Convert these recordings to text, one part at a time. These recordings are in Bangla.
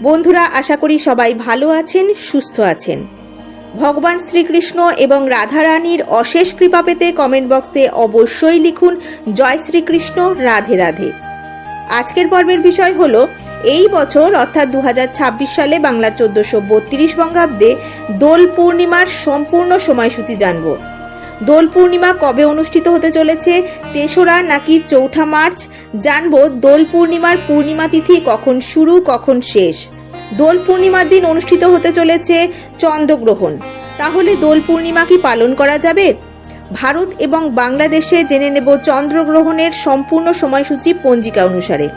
বন্ধুরা, আশা করি সবাই ভালো আছেন, সুস্থ আছেন। ভগবান শ্রীকৃষ্ণ এবং রাধারানীর অশেষ কৃপা পেতে কমেন্ট বক্সে অবশ্যই লিখুন জয় শ্রীকৃষ্ণ, রাধে রাধে। আজকের পর্বের বিষয় হলো এই বছর অর্থাৎ 2026 সালে বাংলা 1432 বঙ্গাব্দে দোল পূর্ণিমার সম্পূর্ণ সময়সূচি জানব। দোল পূর্ণিমা কবে অনুষ্ঠিত হতে চলেছে, 3রা নাকি 4ঠা মার্চ জানব। দোল পূর্ণিমার পূর্ণিমা তিথি কখন শুরু কখন শেষ। দোল পূর্ণিমার দিন অনুষ্ঠিত হতে চলেছে চন্দ্রগ্রহণ। তাহলে দোল পূর্ণিমা কি পালন করা যাবে? ভারত এবং বাংলাদেশে জেনে নেব চন্দ্রগ্রহণের সম্পূর্ণ সময়সূচি পঞ্জিকা অনুসারে।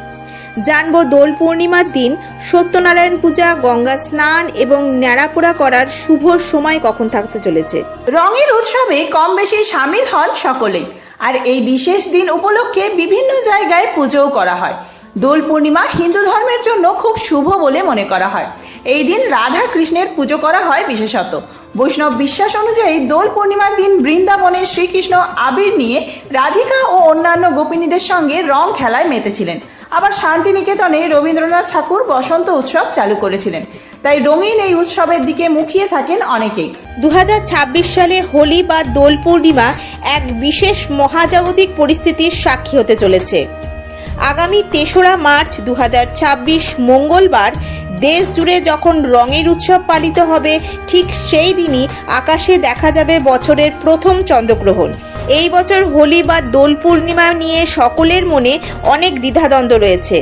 জানব দোল পূর্ণিমার দিন সত্যনারায়ণ পূজা, গঙ্গা স্নান এবং ন্যাড়াপোড়া করার শুভ সময় কখন থাকতে চলেছে। রঙের উৎসবে কম বেশি সামিল হন সকলেই, আর এই বিশেষ দিন উপলক্ষে বিভিন্ন জায়গায় পুজোও করা হয়। দোল পূর্ণিমা হিন্দু ধর্মের জন্য খুব শুভ বলে মনে করা হয়। এই দিন রাধা কৃষ্ণের পুজো করা হয় বিশেষত। বৈষ্ণব বিশ্বাস অনুযায়ী দোল পূর্ণিমার দিন বৃন্দাবনে শ্রীকৃষ্ণ আবির নিয়ে রাধিকা ও অন্যান্য গোপিনীদের সঙ্গে রং খেলায় মেতেছিলেন। আবার শান্তিনিকেতনে রবীন্দ্রনাথ ঠাকুর বসন্ত উৎসব চালু করেছিলেন। তাই রঙিন এই উৎসবের দিকে মুখিয়ে থাকেন অনেকেই। 2026 সালে হোলি বা দোল পূর্ণিমা এক বিশেষ মহাজাগতিক পরিস্থিতির সাক্ষী হতে চলেছে। আগামী 3রা মার্চ 2026 মঙ্গলবার দেশ জুড়ে যখন রঙের উৎসব পালিত হবে, ঠিক সেই দিনই আকাশে দেখা যাবে বছরের প্রথম চন্দ্রগ্রহণ। এই বছর হোলি বা দোল পূর্ণিমা নিয়ে সকলের মনে অনেক দ্বিধাদ্বন্দ্ব রয়েছে।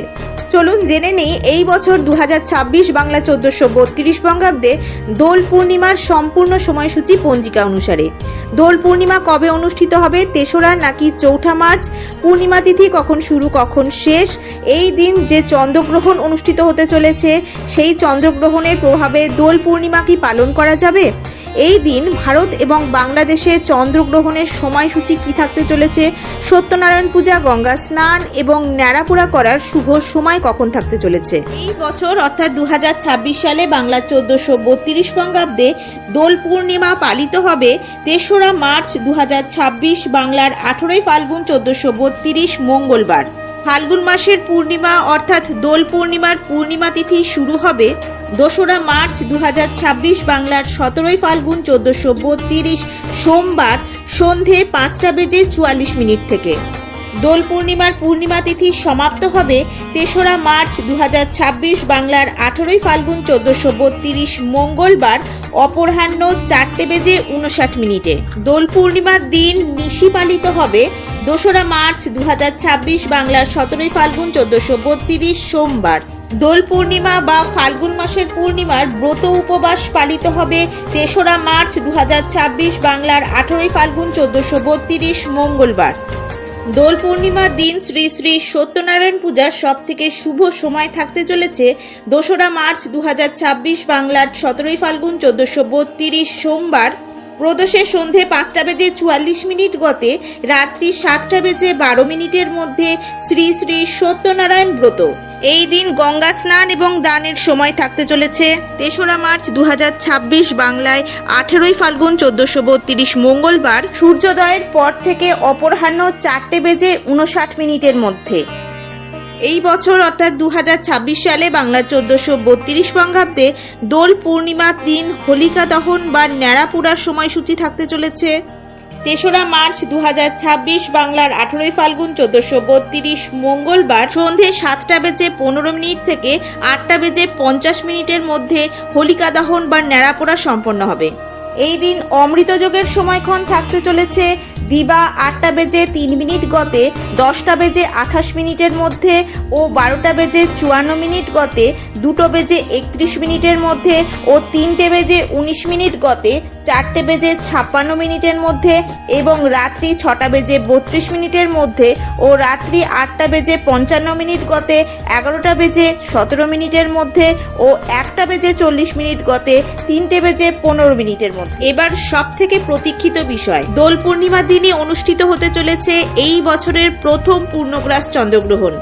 চলুন জেনে নেই এই বছর 2026 বাংলা 1432 বঙ্গাব্দে দোল পূর্ণিমার সম্পূর্ণ সময়সূচি পঞ্জিকা অনুসারে। দোল পূর্ণিমা কবে অনুষ্ঠিত হবে, 3রা নাকি 4ঠা মার্চ? পূর্ণিমা তিথি কখন শুরু কখন শেষ? এই দিন যে চন্দ্রগ্রহণ অনুষ্ঠিত হতে চলেছে, সেই চন্দ্রগ্রহণের প্রভাবে দোল পূর্ণিমা কি পালন করা যাবে? এই দিন ভারত এবং বাংলাদেশে চন্দ্রগ্রহণের সময়সূচি কি থাকতে চলেছে? সত্যনারায়ণ পূজা, গঙ্গা স্নান এবং ন্যাড়াপোড়া করার শুভ সময় কখন থাকতে চলেছে। এই বছর অর্থাৎ 2026 সালে বাংলা 1432 বঙ্গাব্দে দোল পূর্ণিমা পালিত হবে 3রা মার্চ 2026 বাংলার 18ই ফাল্গুন 1432 মঙ্গলবার। ফাল্গুন মাসের পূর্ণিমা অর্থাৎ দোল পূর্ণিমার পূর্ণিমা তিথি শুরু হবে 2রা মার্চ 2026 বাংলার 17ই ফাল্গুন 1432 সোমবার সন্ধে 5:44 থেকে। দোল পূর্ণিমার পূর্ণিমা তিথি সমাপ্ত হবে 3রা মার্চ 2026 বাংলার 18ই ফাল্গুন 1432 মঙ্গলবার অপরাহ্ন 4:59। দোল পূর্ণিমার দিন নিশি পালিত হবে 2রা মার্চ 2026 বাংলার 17ই ফাল্গুন 1432 সোমবার। দোল পূর্ণিমা বা ফাল্গুন মাসের পূর্ণিমার ব্রত উপবাস পালিত হবে 3রা মার্চ 2026 বাংলার 18ই ফাল্গুন 1432 মঙ্গলবার। দোল পূর্ণিমার দিন শ্রী শ্রী সত্যনারায়ণ পূজার সব থেকে শুভ সময় থাকতে চলেছে 2রা মার্চ 2026 বাংলার 17ই ফাল্গুন 1432 সোমবার প্রদোষে সন্ধে 5:44 গতে রাত্রি 7:12 মধ্যে শ্রী শ্রী সত্যনারায়ণ ব্রত। এই দিন গঙ্গা স্নান এবং দানের সময় থাকতে চলেছে 3রা মার্চ 2026 বাংলায় 18ই ফাল্গুন 1432 মঙ্গলবার সূর্যোদয়ের পর থেকে অপরাহ্ন 4:59 মধ্যে। এই বছর অর্থাৎ 2026 সালে বাংলা 1432 বঙ্গাব্দে দোল পূর্ণিমার দিন হোলিকা দহন বা ন্যাড়াপোড়ার সময়সূচি থাকতে চলেছে 3রা মার্চ 2026 বাংলার 18ই ফাল্গুন 1432 মঙ্গলবার সন্ধে 7:15 থেকে 8:50 মধ্যে হোলিকা দহন বা ন্যাড়াপোড়া সম্পন্ন হবে। এই দিন অমৃতযোগের সময়ক্ষণ থাকতে চলেছে দিবা 8:03 গতে 10:28 মধ্যে ও 12:54 গতে 2:31 মধ্যে ও 3:19 গতে 4:56 মধ্যে এবং রাত্রি 6:32 মধ্যে ও রাত্রি 8:55 গতে 11:17 মধ্যে ও 1:40 গতে 3:15 মধ্যে। এবার সব থেকে প্রতীক্ষিত বিষয়, দোল পূর্ণিমার দিনই অনুষ্ঠিত হতে চলেছে এই বছরের প্রথম পূর্ণগ্রাস চন্দ্রগ্রহণ।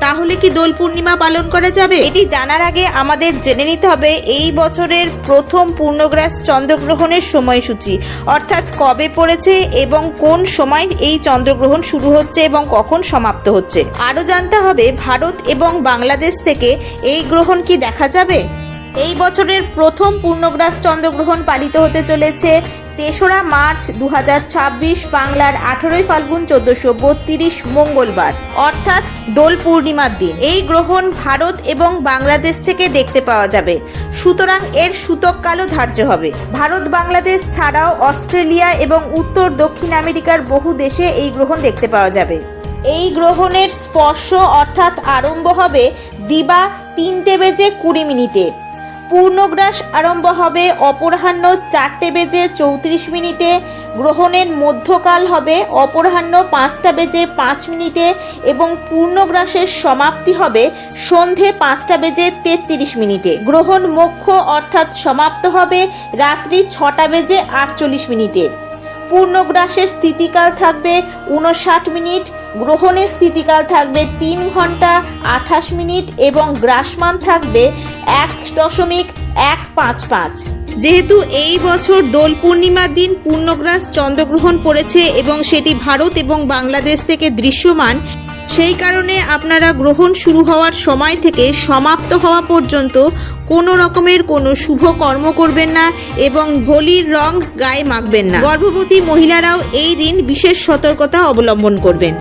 তাহলে কি দোল পূর্ণিমা পালন করা যাবে? এটি জানার আগে আমাদের জেনে নিতে হবে এই বছরের প্রথম পূর্ণগ্রাস চন্দ্রগ্রহণের সময়সূচি, অর্থাৎ কবে পড়েছে এবং কোন সময় এই চন্দ্রগ্রহণ শুরু হচ্ছে এবং কখন সমাপ্ত হচ্ছে। আরও জানতে হবে ভারত এবং বাংলাদেশ থেকে এই গ্রহণ কি দেখা যাবে। এই বছরের প্রথম পূর্ণগ্রাস চন্দ্রগ্রহণ পালিত হতে চলেছে ৩রা মার্চ ২০২৬ বাংলার ১৮ই ফাল্গুন ১৪৩২ মঙ্গলবার, অর্থাৎ দোল পূর্ণিমার দিন। এই গ্রহণ ভারত এবং বাংলাদেশ থেকে দেখতে পাওয়া যাবে, সুতরাং এর সূতককালও ধার্য হবে। ভারত বাংলাদেশ ছাড়াও অস্ট্রেলিয়া এবং উত্তর দক্ষিণ আমেরিকার বহু দেশে এই গ্রহণ দেখতে পাওয়া যাবে। এই গ্রহণের স্পর্শ অর্থাৎ আরম্ভ হবে দিবা ৩:২০ পূর্ণগ্রাস আরম্ভ হবে অপরাহ্ন 4:34 গ্রহণের মধ্যকাল হবে অপরাহ্ন 5:05 এবং পূর্ণগ্রাসের সমাপ্তি হবে সন্ধে 5:33। গ্রহণ মোক্ষ অর্থাৎ সমাপ্ত হবে রাত্রি 6:48। পূর্ণগ্রাসের স্থিতিকাল থাকবে 59 মিনিট, গ্রহণের স্থিতিকাল থাকবে 3 ঘন্টা 28 মিনিট এবং গ্রাসমান থাকবে 1.155। যেহেতু এই বছর দোল পূর্ণিমার দিন পূর্ণগ্রাস চন্দ্রগ্রহণ পড়েছে এবং সেটি ভারত এবং বাংলাদেশ থেকে দৃশ্যমান, সেই কারণে আপনারা গ্রহণ শুরু হওয়ার সময় থেকে সমাপ্ত হওয়া পর্যন্ত কোনো রকমের কোনো শুভ কর্ম করবেন না এবং হোলির রং গায়ে মাখবেন না। গর্ভবতী মহিলারাও এই দিন বিশেষ সতর্কতা অবলম্বন করবেন।